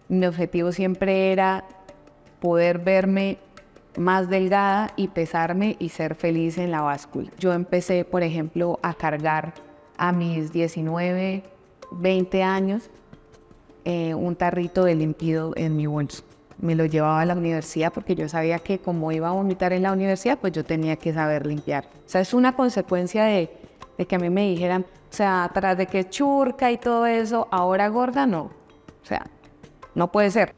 Mi objetivo siempre era poder verme más delgada y pesarme y ser feliz en la báscula. Yo empecé, por ejemplo, a cargar a mis 19, 20 años un tarrito de líquido en mi bolso. Me lo llevaba a la universidad porque yo sabía que como iba a vomitar en la universidad, pues yo tenía que saber limpiar. O sea, es una consecuencia de que a mí me dijeran, o sea, tras de que churca y todo eso, ahora gorda, no. O sea, no puede ser.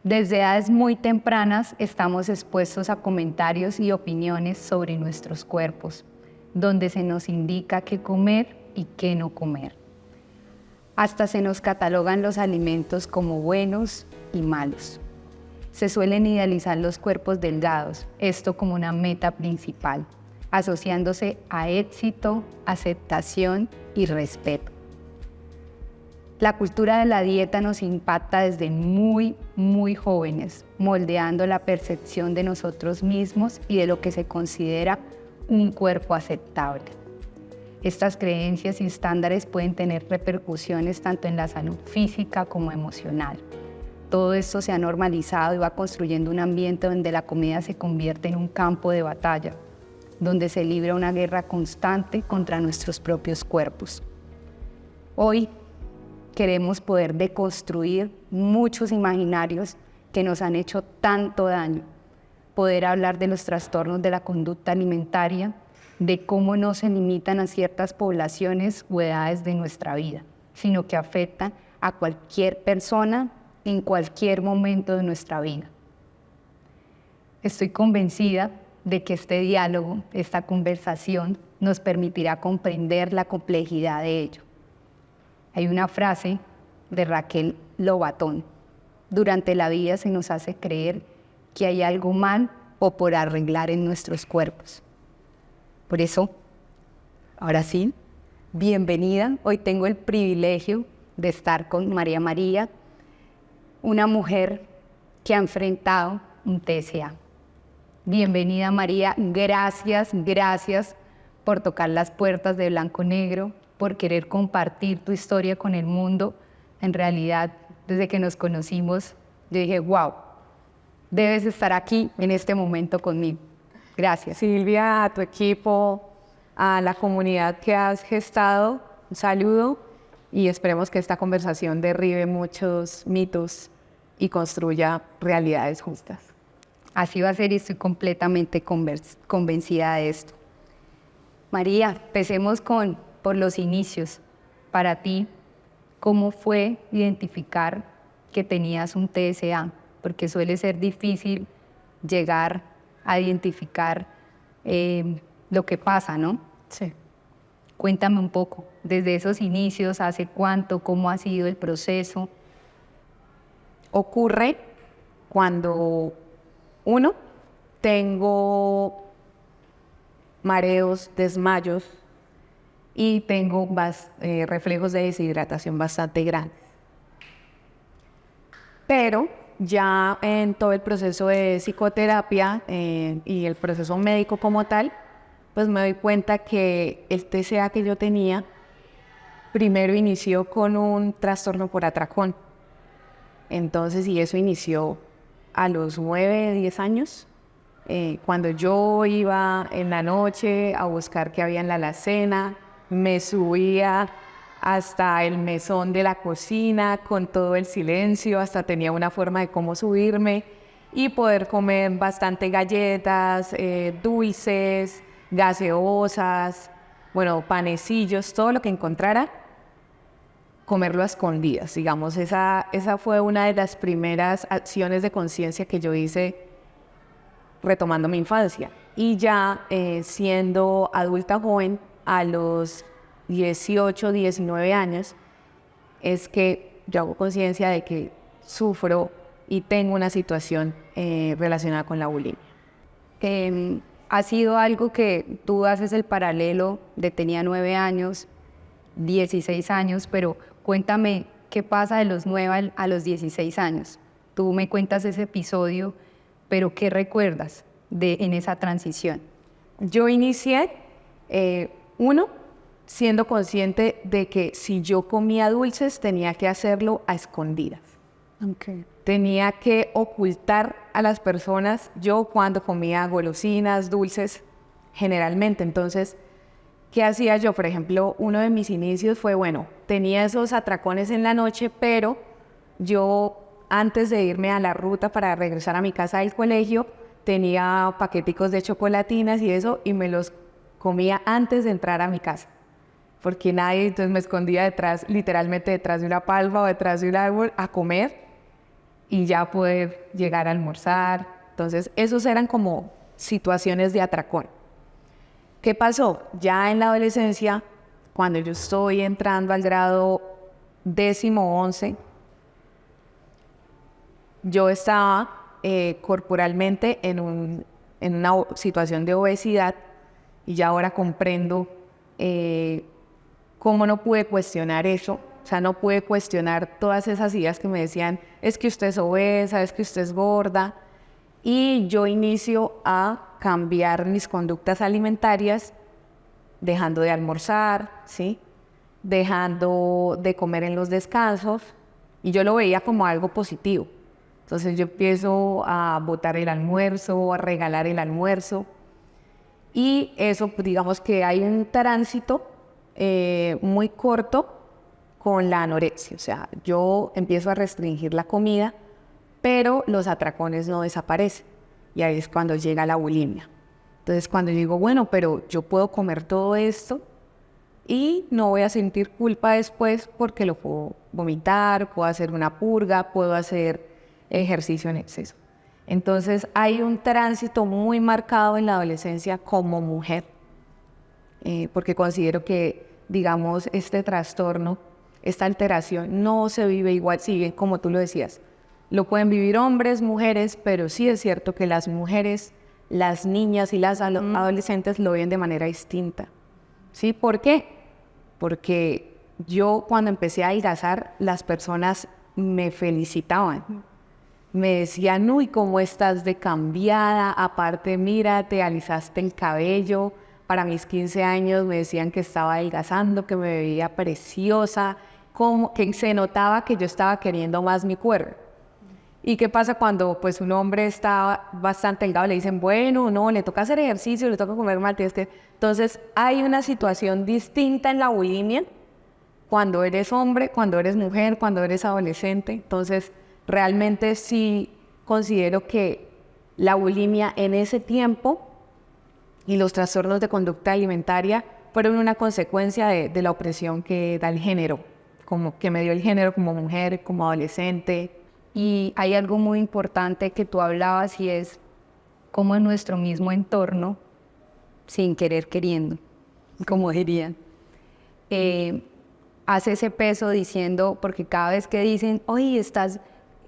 Desde edades muy tempranas estamos expuestos a comentarios y opiniones sobre nuestros cuerpos, donde se nos indica qué comer y qué no comer. Hasta se nos catalogan los alimentos como buenos y malos. Se suelen idealizar los cuerpos delgados, esto como una meta principal, asociándose a éxito, aceptación y respeto. La cultura de la dieta nos impacta desde muy jóvenes, moldeando la percepción de nosotros mismos y de lo que se considera un cuerpo aceptable. Estas creencias y estándares pueden tener repercusiones tanto en la salud física como emocional. Todo esto se ha normalizado y va construyendo un ambiente donde la comida se convierte en un campo de batalla, donde se libra una guerra constante contra nuestros propios cuerpos. Hoy queremos poder deconstruir muchos imaginarios que nos han hecho tanto daño, poder hablar de los trastornos de la conducta alimentaria, de cómo no se limitan a ciertas poblaciones o edades de nuestra vida, sino que afectan a cualquier persona en cualquier momento de nuestra vida. Estoy convencida de que este diálogo, esta conversación, nos permitirá comprender la complejidad de ello. Hay una frase de Raquel Lobatón: durante la vida se nos hace creer que hay algo mal o por arreglar en nuestros cuerpos. Por eso, ahora sí, bienvenida. Hoy tengo el privilegio de estar con María, una mujer que ha enfrentado un TCA. Bienvenida, María. Gracias por tocar las puertas de Blanco Negro, por querer compartir tu historia con el mundo. En realidad, desde que nos conocimos, yo dije, wow, debes estar aquí en este momento conmigo. Gracias. Silvia, a tu equipo, a la comunidad que has gestado, un saludo y esperemos que esta conversación derribe muchos mitos y construya realidades justas. Así va a ser y estoy completamente convencida de esto. María, empecemos por los inicios. Para ti, ¿cómo fue identificar que tenías un TSA? Porque suele ser difícil llegar a identificar lo que pasa, ¿no? Sí. Cuéntame un poco, desde esos inicios, ¿hace cuánto? ¿Cómo ha sido el proceso? Ocurre cuando, uno, tengo mareos, desmayos y tengo reflejos de deshidratación bastante grandes. Pero ya en todo el proceso de psicoterapia y el proceso médico como tal, pues me doy cuenta que el TCA que yo tenía primero inició con un trastorno por atracón. Entonces, y eso inició a los 9, 10 años, cuando yo iba en la noche a buscar qué había en la alacena, me subía hasta el mesón de la cocina con todo el silencio, hasta tenía una forma de cómo subirme y poder comer bastante galletas, dulces, gaseosas, bueno, panecillos, todo lo que encontrara, comerlo a escondidas. Digamos, esa fue una de las primeras acciones de conciencia que yo hice retomando mi infancia. Y ya siendo adulta joven, a los 18, 19 años, es que yo hago conciencia de que sufro y tengo una situación relacionada con la bulimia. Ha sido algo que tú haces el paralelo de tenía 9 años, 16 años, pero cuéntame qué pasa de los 9 a los 16 años. Tú me cuentas ese episodio, pero ¿qué recuerdas en esa transición? Yo inicié, uno, siendo consciente de que si yo comía dulces tenía que hacerlo a escondidas. Okay. Tenía que ocultar a las personas yo cuando comía golosinas, dulces, generalmente. Entonces, ¿qué hacía yo? Por ejemplo, uno de mis inicios fue, bueno, tenía esos atracones en la noche, pero yo antes de irme a la ruta para regresar a mi casa del colegio, tenía paqueticos de chocolatinas y eso, y me los comía antes de entrar a mi casa. Porque nadie, entonces me escondía detrás, literalmente detrás de una palma o detrás de un árbol a comer y ya poder llegar a almorzar. Entonces, esos eran como situaciones de atracón. ¿Qué pasó? Ya en la adolescencia, cuando yo estoy entrando al grado 10º, 11, yo estaba corporalmente en una situación de obesidad y ya ahora comprendo cómo no pude cuestionar eso. O sea, no pude cuestionar todas esas ideas que me decían, es que usted es obesa, es que usted es gorda. Y yo inicio a cambiar mis conductas alimentarias, dejando de almorzar, ¿sí? Dejando de comer en los descansos. Y yo lo veía como algo positivo. Entonces yo empiezo a botar el almuerzo, a regalar el almuerzo. Y eso, pues, digamos que hay un tránsito muy corto con la anorexia. O sea, yo empiezo a restringir la comida, pero los atracones no desaparecen. Y ahí es cuando llega la bulimia. Entonces, cuando yo digo, bueno, pero yo puedo comer todo esto y no voy a sentir culpa después porque lo puedo vomitar, puedo hacer una purga, puedo hacer ejercicio en exceso. Entonces, hay un tránsito muy marcado en la adolescencia como mujer, porque considero que, digamos, este trastorno, esta alteración no se vive igual, sí, como tú lo decías. Lo pueden vivir hombres, mujeres, pero sí es cierto que las mujeres, las niñas y las adolescentes lo ven de manera distinta. ¿Sí? ¿Por qué? Porque yo cuando empecé a adelgazar, las personas me felicitaban. Me decían, uy, ¿cómo estás de cambiada? Aparte, mira, te alisaste el cabello. Para mis 15 años me decían que estaba adelgazando, que me veía preciosa, que se notaba que yo estaba queriendo más mi cuerpo. ¿Y qué pasa cuando pues un hombre está bastante delgado? Le dicen, bueno, no, le toca hacer ejercicio, le toca comer mal, tienes que... Entonces, hay una situación distinta en la bulimia cuando eres hombre, cuando eres mujer, cuando eres adolescente. Entonces, realmente sí considero que la bulimia en ese tiempo y los trastornos de conducta alimentaria fueron una consecuencia de la opresión que da el género, como que me dio el género como mujer, como adolescente. Y hay algo muy importante que tú hablabas y es cómo en nuestro mismo entorno, sin querer queriendo, como dirían, hace ese peso diciendo, porque cada vez que dicen, oye,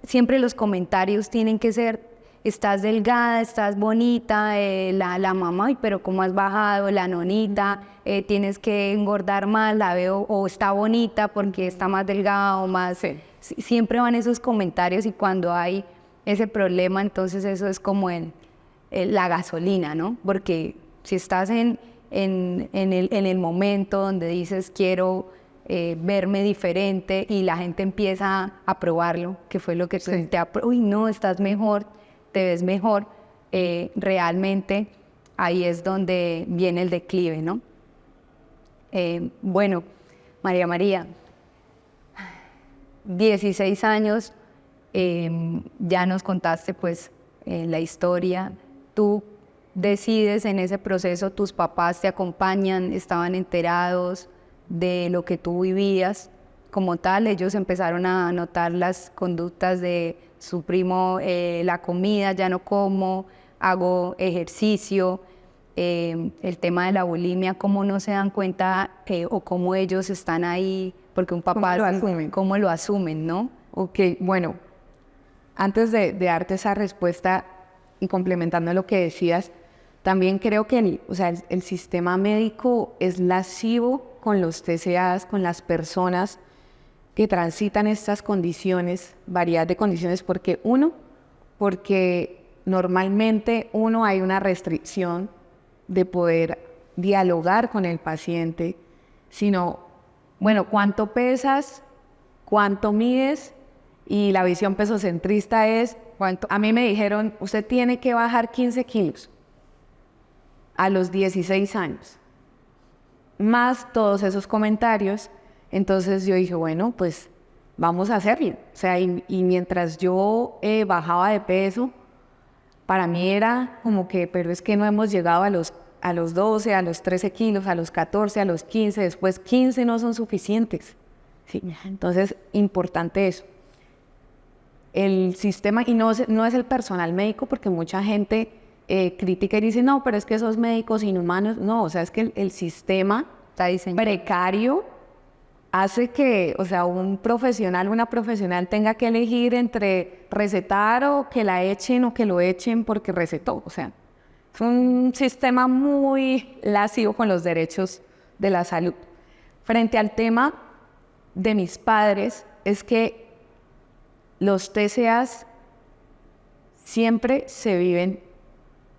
siempre los comentarios tienen que ser, estás delgada, estás bonita, la mamá, "Ay, pero cómo has bajado, la nonita, tienes que engordar más, la veo, o está bonita porque está más delgada o más... Sí. Siempre van esos comentarios y cuando hay ese problema, entonces eso es como la gasolina, ¿no? Porque si estás en el momento donde dices quiero verme diferente y la gente empieza a probarlo, que fue lo que tú uy, no, estás mejor, te ves mejor, realmente ahí es donde viene el declive, ¿no? Bueno, María, 16 años, ya nos contaste pues la historia, tú decides en ese proceso, tus papás te acompañan, estaban enterados de lo que tú vivías, como tal, ellos empezaron a notar las conductas de su primo, la comida, ya no como, hago ejercicio, el tema de la bulimia, cómo no se dan cuenta o cómo ellos están ahí, porque un papá, ¿cómo lo asumen, no? Ok, bueno, antes de darte esa respuesta y complementando lo que decías, también creo que el sistema médico es lascivo con los TCAs, con las personas que transitan estas condiciones, variedad de condiciones, porque normalmente hay una restricción de poder dialogar con el paciente, sino, bueno, ¿cuánto pesas? ¿Cuánto mides? Y la visión pesocentrista es, ¿Cuánto? a mí me dijeron, usted tiene que bajar 15 kilos a los 16 años, más todos esos comentarios. Entonces yo dije, bueno, pues vamos a hacerlo. O sea, y mientras yo bajaba de peso, para mí era como que, pero es que no hemos llegado a los 12, a los 13 kilos, a los 14, a los 15, después 15 no son suficientes. ¿Sí? Entonces, importante eso. El sistema, y no es el personal médico, porque mucha gente critica y dice, no, pero es que esos médicos inhumanos, no, o sea, es que el sistema Está diseñado. precario hace que, o sea, un profesional, una profesional tenga que elegir entre recetar o que la echen o que lo echen porque recetó. O sea, es un sistema muy lascivo con los derechos de la salud. Frente al tema de mis padres, es que los TCAs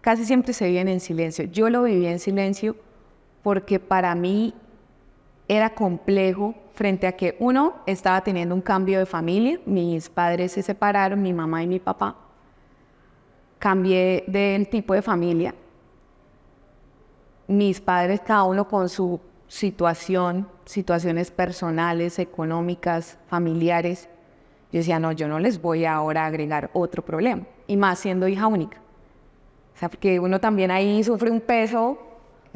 casi siempre se viven en silencio. Yo lo viví en silencio porque para mí era complejo frente a que uno estaba teniendo un cambio de familia, mis padres se separaron, mi mamá y mi papá, cambié del tipo de familia, mis padres cada uno con su situación, situaciones personales, económicas, familiares. Yo decía, no, yo no les voy ahora a agregar otro problema, y más siendo hija única. O sea, porque uno también ahí sufre un peso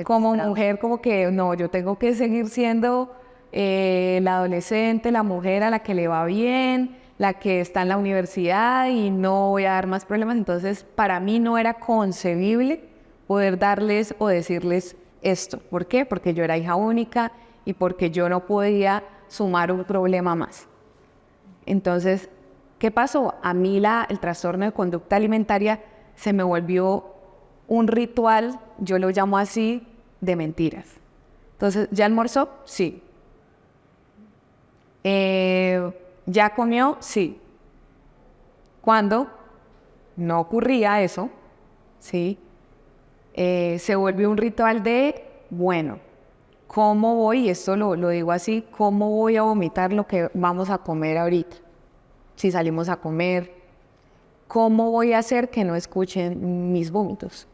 como mujer, como que no, yo tengo que seguir siendo la adolescente, la mujer a la que le va bien, la que está en la universidad y no voy a dar más problemas. Entonces, para mí no era concebible poder darles o decirles esto. ¿Por qué? Porque yo era hija única y porque yo no podía sumar un problema más. Entonces, ¿qué pasó? A mí el trastorno de conducta alimentaria se me volvió un ritual, yo lo llamo así, de mentiras. Entonces, ¿ya almorzó? Sí. ¿Ya comió? Sí. ¿Cuándo? No ocurría eso, ¿sí? Se volvió un ritual de, bueno, ¿cómo voy? Y esto lo digo así, ¿cómo voy a vomitar lo que vamos a comer ahorita? Si salimos a comer, ¿cómo voy a hacer que no escuchen mis vómitos?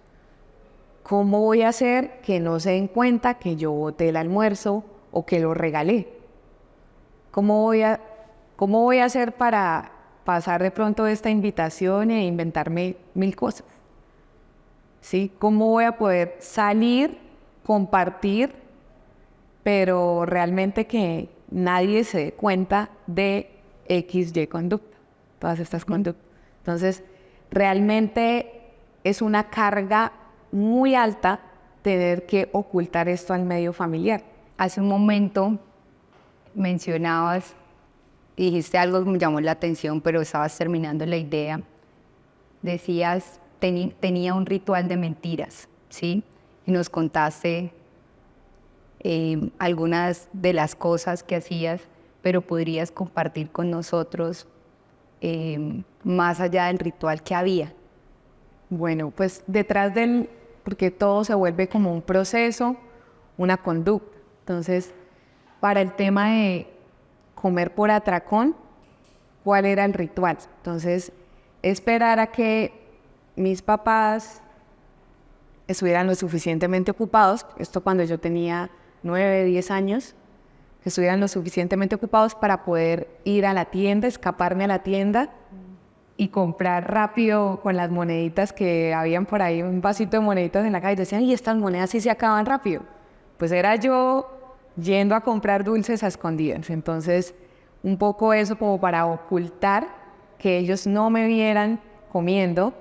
¿Cómo voy a hacer que no se den cuenta que yo boté el almuerzo o que lo regalé? ¿Cómo voy a hacer para pasar de pronto esta invitación e inventarme 1000 cosas? ¿Sí? ¿Cómo voy a poder salir, compartir, pero realmente que nadie se dé cuenta de XY conducta, todas estas conductas? Entonces, realmente es una carga muy alta tener que ocultar esto al medio familiar. Hace un momento mencionabas, dijiste algo que me llamó la atención, pero estabas terminando la idea. Decías, tenía un ritual de mentiras, ¿sí? Y nos contaste algunas de las cosas que hacías, pero podrías compartir con nosotros más allá del ritual que había. Bueno, pues porque todo se vuelve como un proceso, una conducta. Entonces, para el tema de comer por atracón, ¿cuál era el ritual? Entonces, esperar a que mis papás estuvieran lo suficientemente ocupados, esto cuando yo tenía 9, 10 años, que estuvieran lo suficientemente ocupados para poder ir a la tienda, escaparme a la tienda y comprar rápido con las moneditas que habían por ahí, un vasito de moneditas en la calle, y decían, y estas monedas sí se acaban rápido. Pues era yo yendo a comprar dulces a escondidas. Entonces, un poco eso como para ocultar que ellos no me vieran comiendo.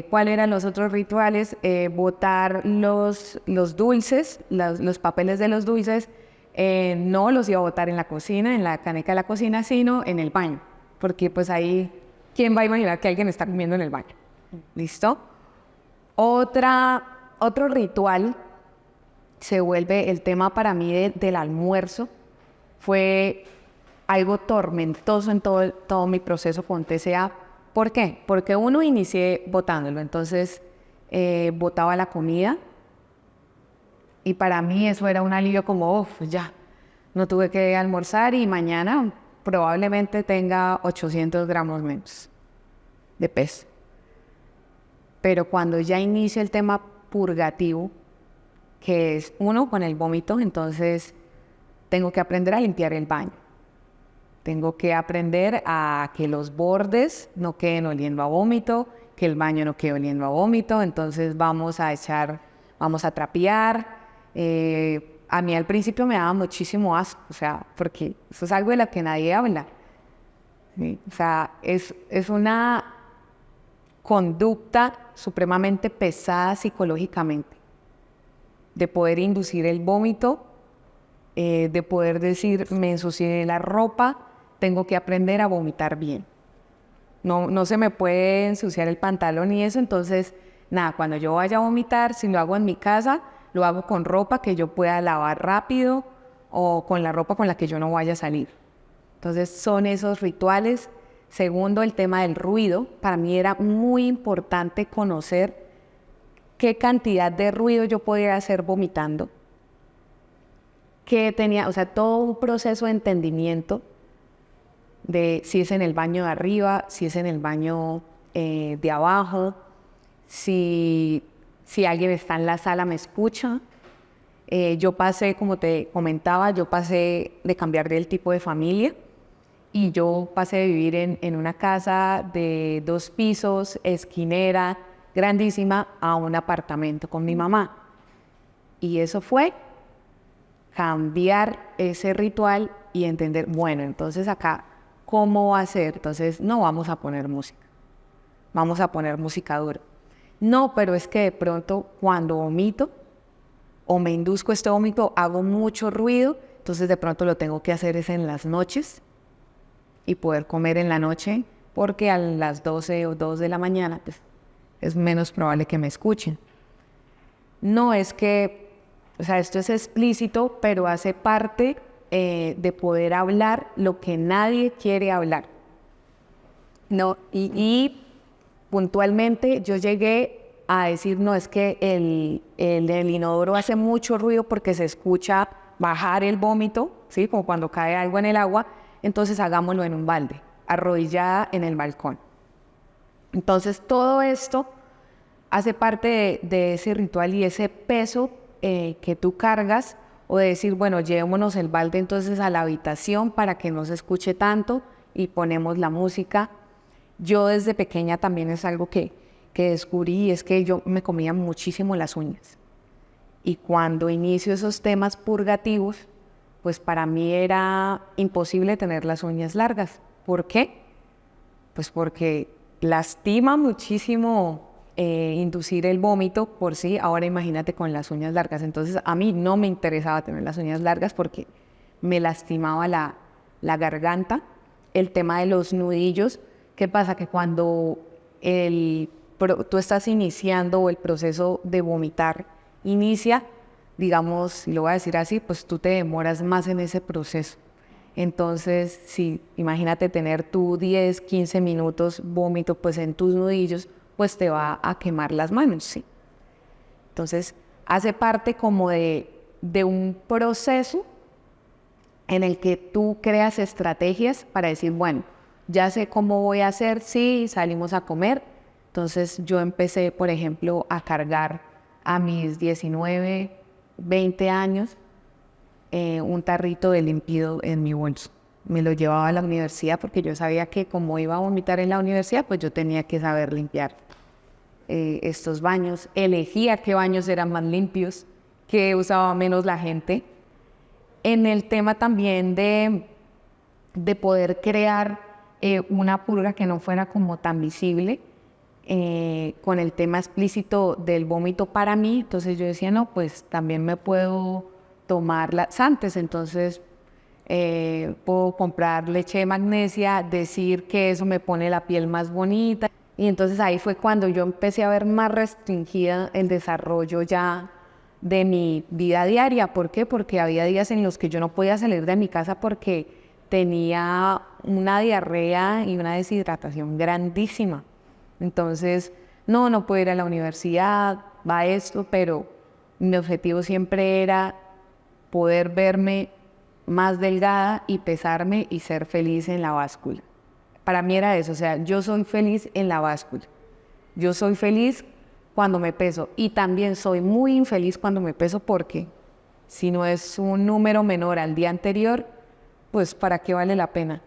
¿Cuáles eran los otros rituales? Botar los dulces, los papeles de los dulces, no los iba a botar en la cocina, en la caneca de la cocina, sino en el baño, porque pues ahí, ¿quién va a imaginar que alguien está comiendo en el baño? ¿Listo? Otro ritual se vuelve el tema para mí del almuerzo. Fue algo tormentoso en todo mi proceso con TCA. ¿Por qué? Porque uno inicié botándolo, entonces botaba la comida y para mí eso era un alivio como, ya, no tuve que almorzar y mañana probablemente tenga 800 gramos menos de peso. Pero cuando ya inicio el tema purgativo, que es uno con el vómito, entonces tengo que aprender a limpiar el baño. Tengo que aprender a que los bordes no queden oliendo a vómito, que el baño no quede oliendo a vómito, entonces vamos a trapear. A mí al principio me daba muchísimo asco, o sea, porque eso es algo de lo que nadie habla. ¿Sí? O sea, es una conducta supremamente pesada psicológicamente, de poder inducir el vómito, de poder decir, me ensucié la ropa, tengo que aprender a vomitar bien. No se me puede ensuciar el pantalón y eso, entonces, nada, cuando yo vaya a vomitar, si lo hago en mi casa, lo hago con ropa que yo pueda lavar rápido o con la ropa con la que yo no vaya a salir. Entonces, son esos rituales. Segundo, el tema del ruido. Para mí era muy importante conocer qué cantidad de ruido yo podía hacer vomitando. Que tenía, o sea, todo un proceso de entendimiento de si es en el baño de arriba, si es en el baño de abajo, si alguien está en la sala me escucha. Yo pasé, como te comentaba, yo pasé de cambiar del tipo de familia y yo pasé de vivir en una casa de 2 pisos, esquinera, grandísima, a un apartamento con mi mamá. Y eso fue cambiar ese ritual y entender, bueno, entonces acá, ¿cómo va a ser? Entonces, no vamos a poner música, vamos a poner música dura. No, pero es que de pronto cuando vomito o me induzco este vómito, hago mucho ruido, entonces de pronto lo tengo que hacer es en las noches y poder comer en la noche, porque a las 12 o 2 de la mañana pues, es menos probable que me escuchen. No es que, o sea, esto es explícito, pero hace parte de poder hablar lo que nadie quiere hablar. No, y puntualmente yo llegué a decir, no, es que el inodoro hace mucho ruido porque se escucha bajar el vómito, ¿sí? Como cuando cae algo en el agua, entonces hagámoslo en un balde, arrodillada en el balcón. Entonces todo esto hace parte de ese ritual y ese peso que tú cargas, o de decir, bueno, llevémonos el balde entonces a la habitación para que no se escuche tanto y ponemos la música. Yo desde pequeña también es algo que descubrí, y es que yo me comía muchísimo las uñas. Y cuando inicio esos temas purgativos, pues para mí era imposible tener las uñas largas. ¿Por qué? Pues porque lastima muchísimo inducir el vómito por sí. Ahora imagínate con las uñas largas. Entonces a mí no me interesaba tener las uñas largas porque me lastimaba la garganta. El tema de los nudillos. ¿Qué pasa? Que cuando tú estás iniciando el proceso de vomitar, inicia, digamos, si lo voy a decir así, pues tú te demoras más en ese proceso. Entonces, si imagínate tener tú 10, 15 minutos vómito pues en tus nudillos, pues te va a quemar las manos, ¿sí? Entonces, hace parte como de un proceso en el que tú creas estrategias para decir, bueno, ya sé cómo voy a hacer si salimos a comer. Entonces yo empecé, por ejemplo, a cargar a mis 19, 20 años un tarrito de limpido en mi bolso. Me lo llevaba a la universidad porque yo sabía que como iba a vomitar en la universidad, pues yo tenía que saber limpiar estos baños. Elegía qué baños eran más limpios, qué usaba menos la gente. En el tema también de poder crear una purga que no fuera como tan visible, con el tema explícito del vómito para mí, entonces yo decía, no, pues también me puedo tomar laxantes, entonces puedo comprar leche de magnesia, decir que eso me pone la piel más bonita, y entonces ahí fue cuando yo empecé a ver más restringida el desarrollo ya de mi vida diaria. ¿Por qué? Porque había días en los que yo no podía salir de mi casa porque tenía una diarrea y una deshidratación grandísima. Entonces, no puedo ir a la universidad, va esto, pero mi objetivo siempre era poder verme más delgada y pesarme y ser feliz en la báscula. Para mí era eso, o sea, yo soy feliz en la báscula. Yo soy feliz cuando me peso y también soy muy infeliz cuando me peso porque si no es un número menor al día anterior, pues ¿para qué vale la pena?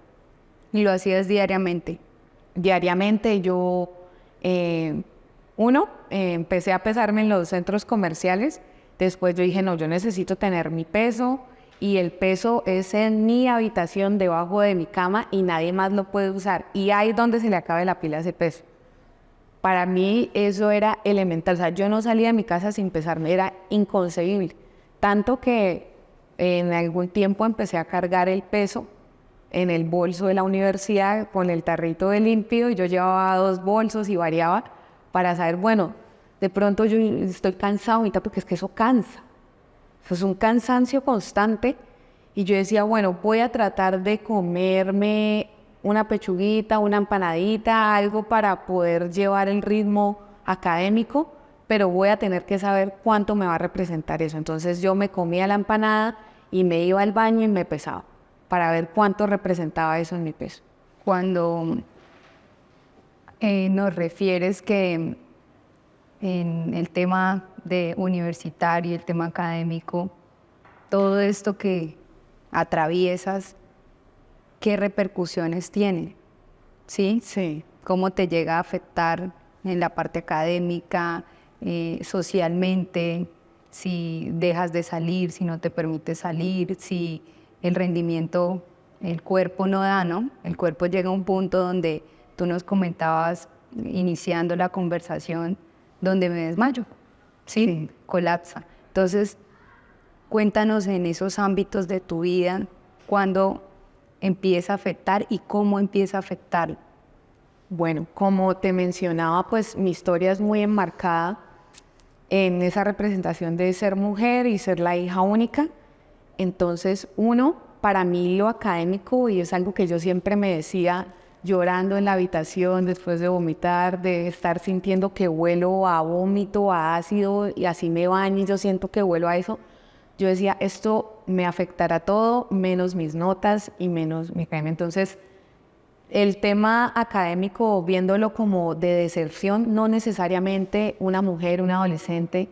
Y lo hacías diariamente. Diariamente yo, empecé a pesarme en los centros comerciales, después yo dije, no, yo necesito tener mi peso y el peso es en mi habitación debajo de mi cama y nadie más lo puede usar y ahí es donde se le acabe la pila a ese peso. Para mí eso era elemental, o sea, yo no salía de mi casa sin pesarme, era inconcebible, tanto que en algún tiempo empecé a cargar el peso en el bolso de la universidad con el tarrito de límpido y yo llevaba 2 bolsos y variaba para saber, bueno, de pronto yo estoy cansado ahorita porque es que eso cansa. Eso es un cansancio constante y yo decía, bueno, voy a tratar de comerme una pechuguita, una empanadita, algo para poder llevar el ritmo académico, pero voy a tener que saber cuánto me va a representar eso. Entonces yo me comía la empanada y me iba al baño y me pesaba para ver cuánto representaba eso en mi peso. Cuando nos refieres que en el tema de universitario, el tema académico, todo esto que atraviesas, ¿qué repercusiones tiene? ¿Sí? Sí. ¿Cómo te llega a afectar en la parte académica, socialmente? Si dejas de salir, si no te permites salir, si el rendimiento, el cuerpo no da, ¿no? El cuerpo llega a un punto donde tú nos comentabas, iniciando la conversación, donde me desmayo, ¿sí? Sí. Colapsa. Entonces, cuéntanos en esos ámbitos de tu vida, cuándo empieza a afectar y cómo empieza a afectar. Bueno, como te mencionaba, pues mi historia es muy enmarcada en esa representación de ser mujer y ser la hija única. Entonces, para mí lo académico, y es algo que yo siempre me decía llorando en la habitación después de vomitar, de estar sintiendo que huelo a vómito, a ácido, y así me baño y yo siento que huelo a eso. Yo decía, esto me afectará todo, menos mis notas y menos mi academia. Entonces, el tema académico, viéndolo como de deserción, no necesariamente una mujer, un adolescente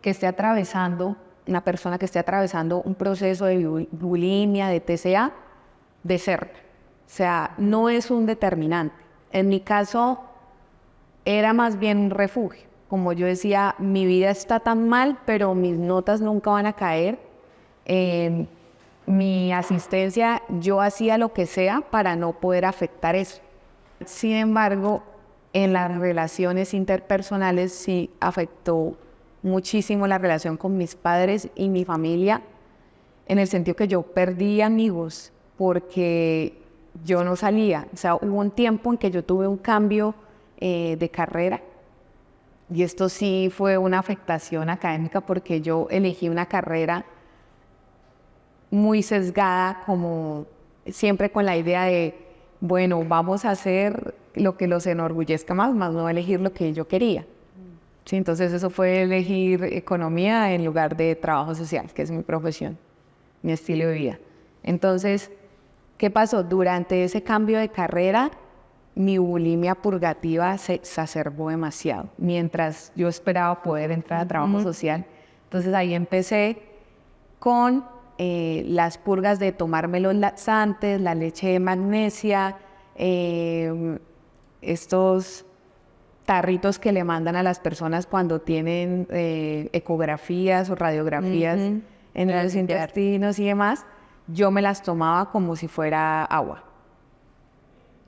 que esté atravesando, una persona que esté atravesando un proceso de bulimia, de TCA, deserta. O sea, no es un determinante. En mi caso, era más bien un refugio. Como yo decía, mi vida está tan mal, pero mis notas nunca van a caer. Mi asistencia, yo hacía lo que sea para no poder afectar eso. Sin embargo, en las relaciones interpersonales sí afectó muchísimo la relación con mis padres y mi familia, en el sentido que yo perdí amigos porque yo no salía. O sea, hubo un tiempo en que yo tuve un cambio de carrera y esto sí fue una afectación académica porque yo elegí una carrera muy sesgada, como siempre con la idea de, bueno, vamos a hacer lo que los enorgullezca más no elegir lo que yo quería. Sí, entonces eso fue elegir economía en lugar de trabajo social, que es mi profesión, mi estilo de vida. Entonces, ¿qué pasó? Durante ese cambio de carrera, mi bulimia purgativa se exacerbó demasiado, mientras yo esperaba poder entrar a trabajo social. Entonces ahí empecé con las purgas de tomarme los laxantes, la leche de magnesia, estos tarritos que le mandan a las personas cuando tienen ecografías o radiografías en los intestinos y demás. Yo me las tomaba como si fuera agua.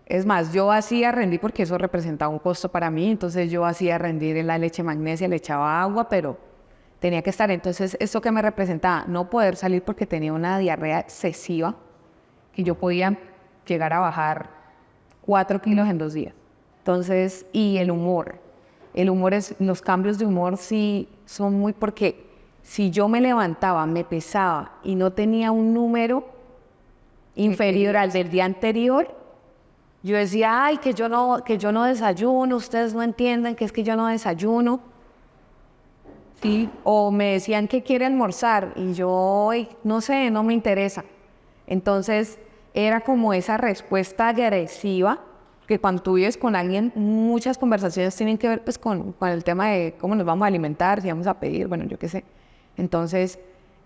Es más, yo hacía rendir porque eso representaba un costo para mí, entonces yo hacía rendir en la leche magnesia, le echaba agua, pero tenía que estar. Entonces, ¿esto qué me representaba? No poder salir porque tenía una diarrea excesiva, que yo podía llegar a bajar 4 kilos en 2 días. Entonces, y el humor. Los cambios de humor sí son muy, porque si yo me levantaba, me pesaba y no tenía un número inferior al del día anterior, yo decía, ay, que yo no desayuno, ustedes no entienden que es que yo no desayuno. Sí, o me decían que quiere almorzar y yo, no sé, no me interesa. Entonces, era como esa respuesta agresiva que cuando tú vives con alguien, muchas conversaciones tienen que ver pues con el tema de cómo nos vamos a alimentar, si vamos a pedir, bueno, yo qué sé. Entonces,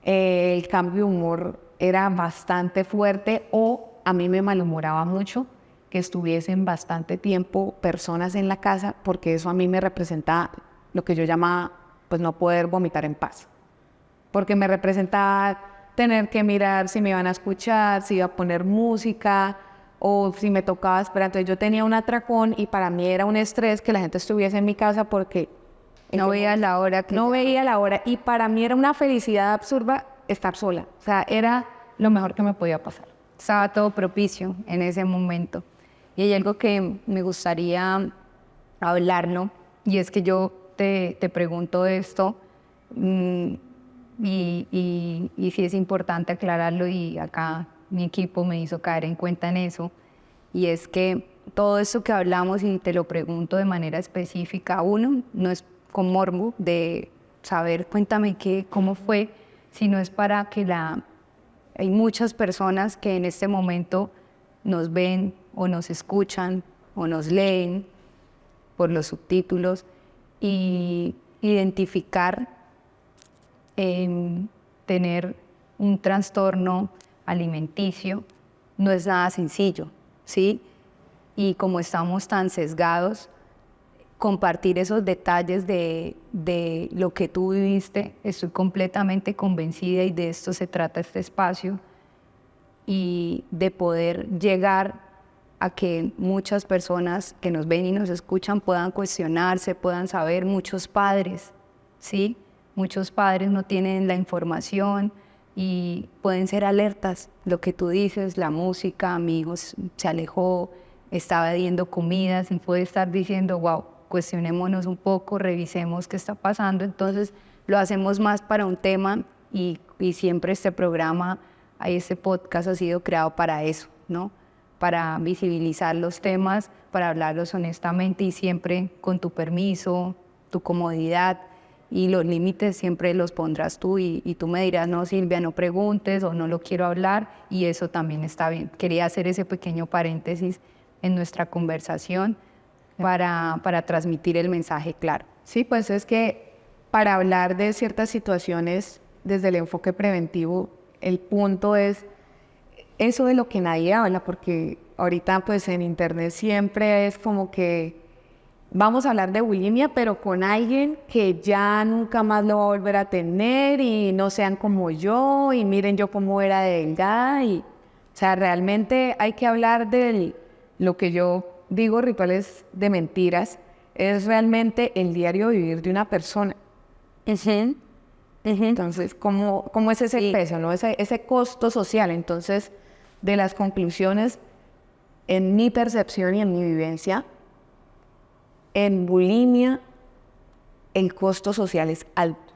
el cambio de humor era bastante fuerte, o a mí me malhumoraba mucho que estuviesen bastante tiempo personas en la casa, porque eso a mí me representaba lo que yo llamaba pues no poder vomitar en paz, porque me representaba tener que mirar si me iban a escuchar, si iba a poner música o si me tocaba esperar. Entonces yo tenía un atracón y para mí era un estrés que la gente estuviese en mi casa porque No veía la hora que... no veía la hora, y para mí era una felicidad absurda estar sola. O sea, era lo mejor que me podía pasar. Estaba todo propicio en ese momento. Y hay algo que me gustaría hablarlo, y es que yo te pregunto esto, y sí es importante aclararlo, y acá mi equipo me hizo caer en cuenta en eso, y es que todo esto que hablamos, y te lo pregunto de manera específica, uno, no es con morbo de saber, cuéntame cómo fue, sino es para que hay muchas personas que en este momento nos ven o nos escuchan o nos leen por los subtítulos, y identificar tener un trastorno alimenticio no es nada sencillo, ¿sí? Y como estamos tan sesgados, compartir esos detalles de lo que tú viviste, estoy completamente convencida, y de esto se trata este espacio, y de poder llegar a que muchas personas que nos ven y nos escuchan puedan cuestionarse, puedan saber. Muchos padres, ¿sí? Muchos padres no tienen la información y pueden ser alertas. Lo que tú dices, la música, amigos, se alejó, estaba viendo comidas, y puede estar diciendo, wow, cuestionémonos un poco, revisemos qué está pasando. Entonces lo hacemos más para un tema, y siempre este programa, este podcast ha sido creado para eso, ¿no? Para visibilizar los temas, para hablarlos honestamente, y siempre con tu permiso, tu comodidad, y los límites siempre los pondrás tú, y tú me dirás, no, Silvia, no preguntes, o no lo quiero hablar, y eso también está bien. Quería hacer ese pequeño paréntesis en nuestra conversación para transmitir el mensaje claro. Sí, pues es que para hablar de ciertas situaciones desde el enfoque preventivo, el punto es eso de lo que nadie habla, porque ahorita pues en internet siempre es como que vamos a hablar de bulimia, pero con alguien que ya nunca más lo va a volver a tener, y no sean como yo, y miren yo cómo era de delgada, o sea, realmente hay que hablar de lo que yo digo, rituales de mentiras, es realmente el diario vivir de una persona. Entonces, ¿cómo es ese peso, ¿no? Ese costo social? Entonces, de las conclusiones, en mi percepción y en mi vivencia, en bulimia el costo social es alto,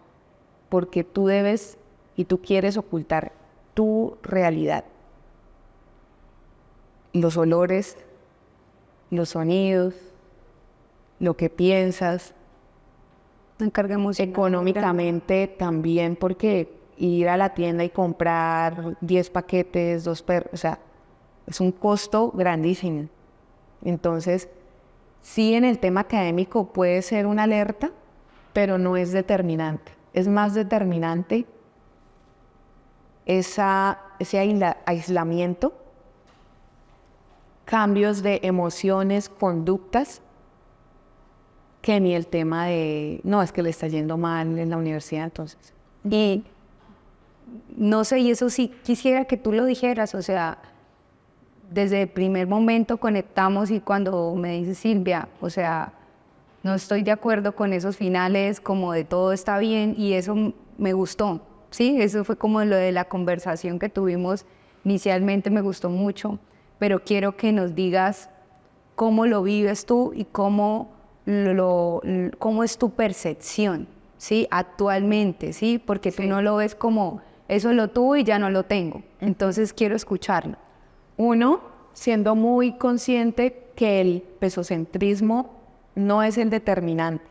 porque tú debes y tú quieres ocultar tu realidad. Los olores, los sonidos, lo que piensas. Encarguemos Económicamente también, porque ir a la tienda y comprar 10 paquetes, 2 perros, o sea, es un costo grandísimo. Entonces, sí, en el tema académico puede ser una alerta, pero no es determinante. Es más determinante ese aislamiento, cambios de emociones, conductas, que ni el tema de, no, es que le está yendo mal en la universidad, entonces. Y no sé, y eso sí quisiera que tú lo dijeras, o sea, desde el primer momento conectamos, y cuando me dices, Silvia, o sea, no estoy de acuerdo con esos finales, como de todo está bien, y eso me gustó, ¿sí? Eso fue como lo de la conversación que tuvimos inicialmente, me gustó mucho, pero quiero que nos digas cómo lo vives tú y cómo es tu percepción, ¿sí? Actualmente, ¿sí? Porque tú no lo ves como, eso lo tuve y ya no lo tengo. Entonces quiero escucharlo. Uno, siendo muy consciente que el pesocentrismo no es el determinante.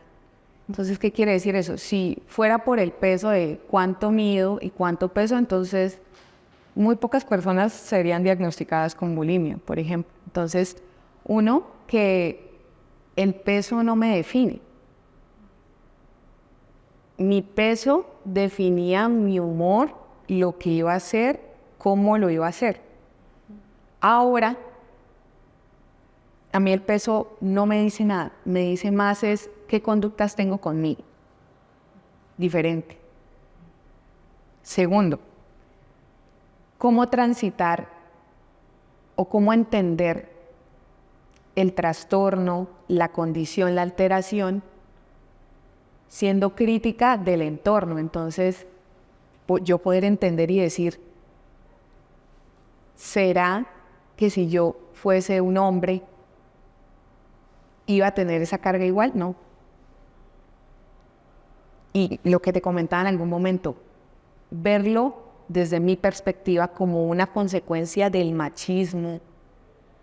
Entonces, ¿qué quiere decir eso? Si fuera por el peso de cuánto mido y cuánto peso, entonces muy pocas personas serían diagnosticadas con bulimia, por ejemplo. Entonces, uno, que el peso no me define. Mi peso definía mi humor, lo que iba a hacer, cómo lo iba a hacer. Ahora, a mí el peso no me dice nada, me dice más es qué conductas tengo conmigo. Diferente. Segundo, cómo transitar o cómo entender el trastorno, la condición, la alteración, siendo crítica del entorno. Entonces, yo poder entender y decir, ¿será que si yo fuese un hombre iba a tener esa carga igual? No. Y lo que te comentaba en algún momento, verlo desde mi perspectiva como una consecuencia del machismo,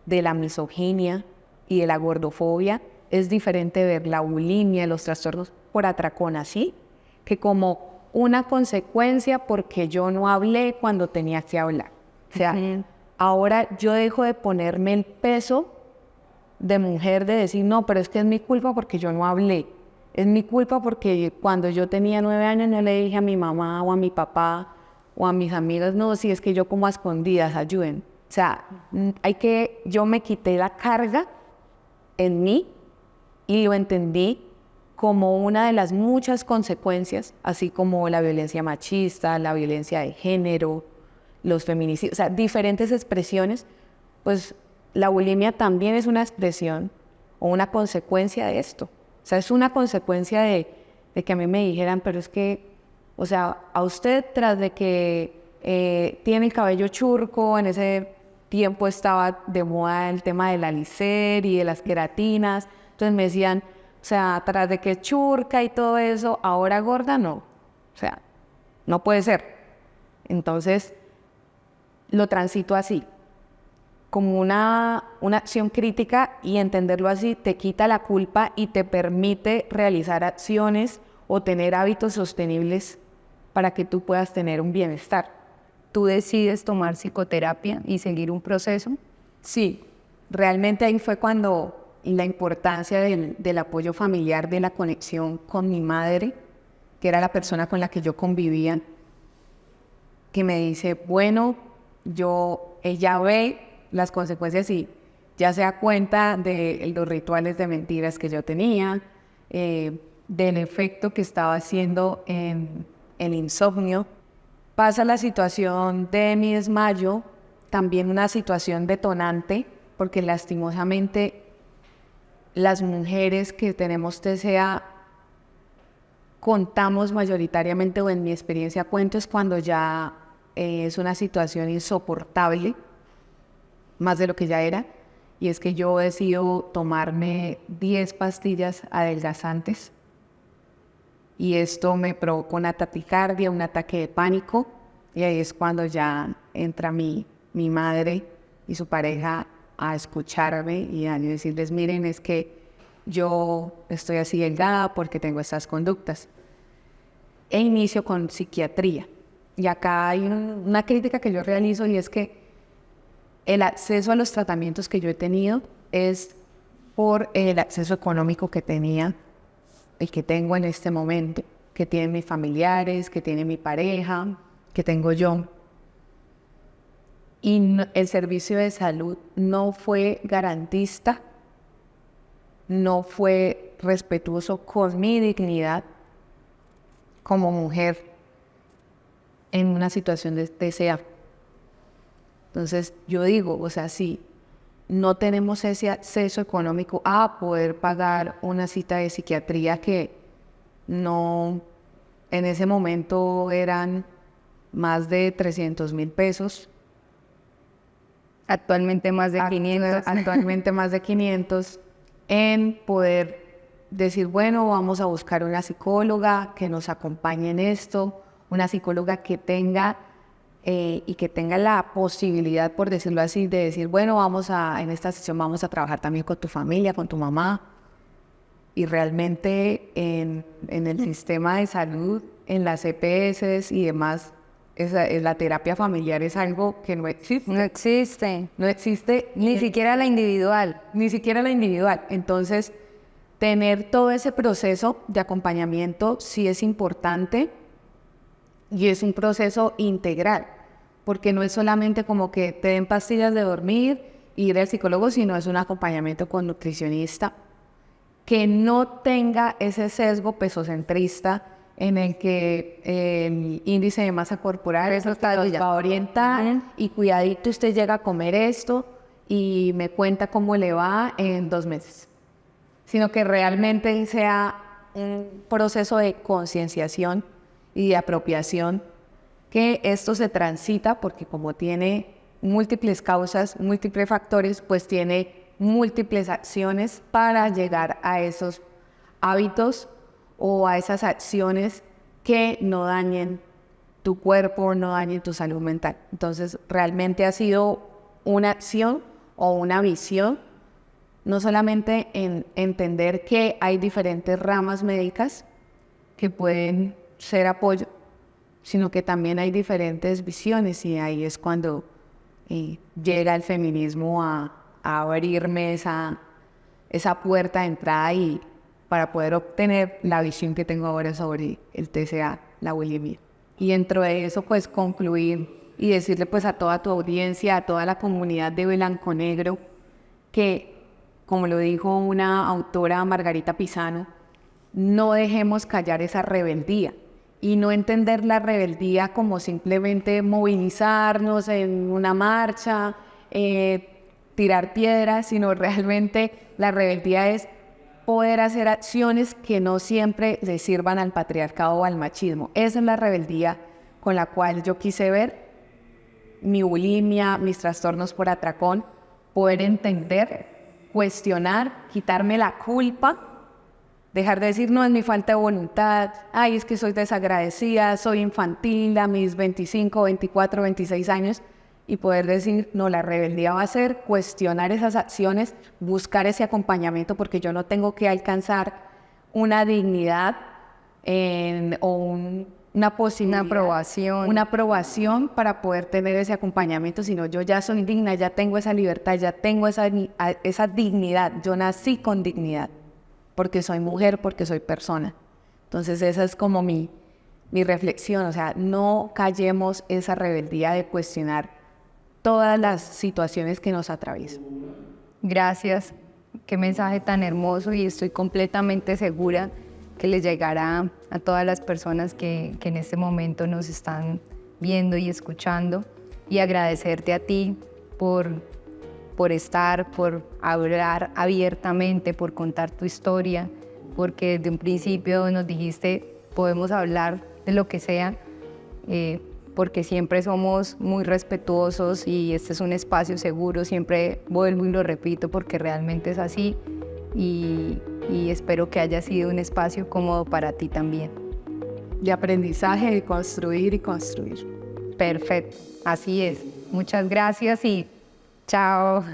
de la misoginia y de la gordofobia, es diferente ver la bulimia, los trastornos por atracón así, que como una consecuencia porque yo no hablé cuando tenía que hablar. O sea, ahora yo dejo de ponerme el peso de mujer de decir, no, pero es que es mi culpa porque yo no hablé. Es mi culpa porque cuando yo tenía 9 años no le dije a mi mamá o a mi papá o a mis amigas, no, si es que yo como a escondidas, ayuden. O sea, yo me quité la carga en mí y lo entendí como una de las muchas consecuencias, así como la violencia machista, la violencia de género, los feminicidios, o sea, diferentes expresiones, pues la bulimia también es una expresión o una consecuencia de esto. O sea, es una consecuencia de que a mí me dijeran, pero es que, o sea, a usted tras de que tiene el cabello churco, en ese tiempo estaba de moda el tema del alicer y de las queratinas, entonces me decían, o sea, tras de que churca y todo eso, ahora gorda no, o sea, no puede ser. Entonces, lo transito así, como una acción crítica, y entenderlo así te quita la culpa y te permite realizar acciones o tener hábitos sostenibles para que tú puedas tener un bienestar. ¿Tú decides tomar psicoterapia y seguir un proceso? Sí, realmente ahí fue cuando la importancia del apoyo familiar, de la conexión con mi madre, que era la persona con la que yo convivía, que me dice, bueno, ella ve las consecuencias y ya se da cuenta de los rituales de mentiras que yo tenía, del efecto que estaba haciendo en el insomnio. Pasa la situación de mi desmayo, también una situación detonante, porque lastimosamente las mujeres que tenemos TCA contamos mayoritariamente, o en mi experiencia cuento, es cuando ya es una situación insoportable, más de lo que ya era, y es que yo decido tomarme 10 pastillas adelgazantes y esto me provoca una taquicardia, un ataque de pánico, y ahí es cuando ya entra mi madre y su pareja a escucharme y a decirles, miren, es que yo estoy así delgada porque tengo estas conductas. E inicio con psiquiatría. Y acá hay una crítica que yo realizo, y es que el acceso a los tratamientos que yo he tenido es por el acceso económico que tenía y que tengo en este momento, que tienen mis familiares, que tiene mi pareja, que tengo yo. Y el servicio de salud no fue garantista, no fue respetuoso con mi dignidad como mujer en una situación de TCA. Entonces yo digo, o sea, si no tenemos ese acceso económico a poder pagar una cita de psiquiatría, que no, en ese momento eran más de 300,000 pesos. Actualmente más de 500. Actualmente más de 500, en poder decir, bueno, vamos a buscar una psicóloga que nos acompañe en esto, una psicóloga que tenga y que tenga la posibilidad, por decirlo así, de decir, bueno, en esta sesión vamos a trabajar también con tu familia, con tu mamá. Y realmente en el sistema de salud, en las EPS y demás, La terapia familiar es algo que no existe. No existe. No existe Ni siquiera la individual. ni siquiera la individual. Entonces, tener todo ese proceso de acompañamiento sí es importante y es un proceso integral, porque no es solamente como que te den pastillas de dormir y ir al psicólogo, sino es un acompañamiento con nutricionista que no tenga ese sesgo pesocentrista en el que el índice de masa corporal Eso está nos ya. va a orientar y cuidadito usted llega a comer esto y me cuenta cómo le va en 2 meses, sino que realmente sea un proceso de concienciación y de apropiación, que esto se transita porque como tiene múltiples causas, múltiples factores, pues tiene múltiples acciones para llegar a esos hábitos o a esas acciones que no dañen tu cuerpo, no dañen tu salud mental. Entonces, realmente ha sido una acción o una visión, no solamente en entender que hay diferentes ramas médicas que pueden ser apoyo, sino que también hay diferentes visiones y ahí es cuando llega el feminismo a abrirme esa puerta de entrada y para poder obtener la visión que tengo ahora sobre el TCA, la bulimia. Y dentro de eso, pues concluir y decirle pues a toda tu audiencia, a toda la comunidad de Blanco Negro, que como lo dijo una autora, Margarita Pisano, no dejemos callar esa rebeldía y no entender la rebeldía como simplemente movilizarnos en una marcha, tirar piedras, sino realmente la rebeldía es poder hacer acciones que no siempre le sirvan al patriarcado o al machismo. Esa es la rebeldía con la cual yo quise ver mi bulimia, mis trastornos por atracón, poder entender, cuestionar, quitarme la culpa, dejar de decir, no, es mi falta de voluntad, ay, es que soy desagradecida, soy infantil a mis 25, 24, 26 años, y poder decir, no, la rebeldía va a ser cuestionar esas acciones, buscar ese acompañamiento, porque yo no tengo que alcanzar una dignidad una posibilidad, una aprobación para poder tener ese acompañamiento, sino yo ya soy digna, ya tengo esa libertad, ya tengo esa dignidad, yo nací con dignidad, porque soy mujer, porque soy persona. Entonces esa es como mi reflexión, o sea, no callemos esa rebeldía de cuestionar todas las situaciones que nos atraviesan. Gracias, qué mensaje tan hermoso y estoy completamente segura que les llegará a todas las personas que en este momento nos están viendo y escuchando, y agradecerte a ti por estar, por hablar abiertamente, por contar tu historia, porque desde un principio nos dijiste podemos hablar de lo que sea, porque siempre somos muy respetuosos y este es un espacio seguro, siempre vuelvo y lo repito porque realmente es así y espero que haya sido un espacio cómodo para ti también. De aprendizaje, de construir y construir. Perfecto, así es. Muchas gracias y chao.